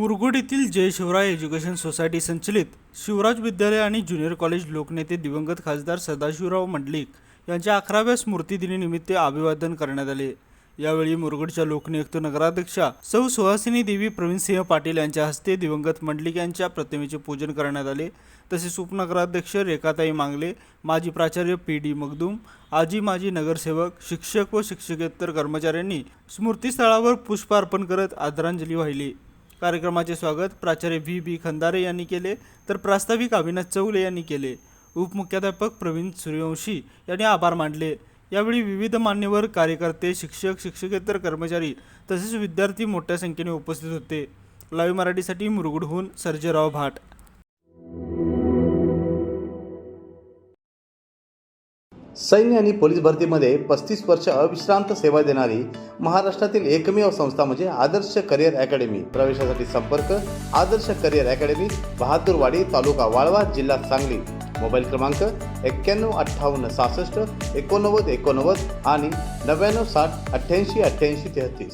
मुरगुड येथील जय Shivray education society संचलित शिवराज विद्यालय आणि ज्युनियर कॉलेज लोकनेते दिवंगत खासदार सदाशिवराव मंडलिक यांच्या 11व्या स्मृतिदिनानिमित्त अभिवादन करण्यात आले। यावेळी मुरगुडच्या लोकनियुक्त नगराध्यक्षा सौ सुहासिनी देवी प्रवीणसिंह पाटील यांच्या हस्ते दिवंगत मंडलिक यांच्या प्रतिमेचे पूजन करण्यात आले। तसेच उपनगराध्यक्ष रेखाताई मांगले, माजी प्राचार्य PD मगदूम, माजी नगरसेवक, शिक्षक व शिक्षकेतर कर्मचाऱ्यांनी स्मृतिस्थळावर पुष्पार्पण करत आदरांजली वाहिली। कार्यक्रमाचे स्वागत प्राचार्य VB खंदारे यांनी केले, तर प्रास्ताविक अविनाश चौले यांनी केले। उपमुख्याध्यापक प्रवीण सूर्यवंशी यांनी आभार मानले। यावेळी विविध मान्यवर, कार्यकर्ते, शिक्षक, शिक्षकेतर कर्मचारी तसेच विद्यार्थी मोठ्या संख्येने उपस्थित होते। लाईव्ह मराठीसाठी मुरगुडहून सर्जेराव भाट। सैन्य आणि पोलीस भरतीमध्ये 35 वर्ष अविश्रांत सेवा देणारी महाराष्ट्रातील एकमेव संस्था म्हणजे आदर्श करिअर अकॅडमी। प्रवेशासाठी संपर्क आदर्श करिअर अकॅडमी, बहादूरवाडी, तालुका वाळवा, जिल्हा सांगली। मोबाईल क्रमांक 915866 8989 आणि 9960 888833।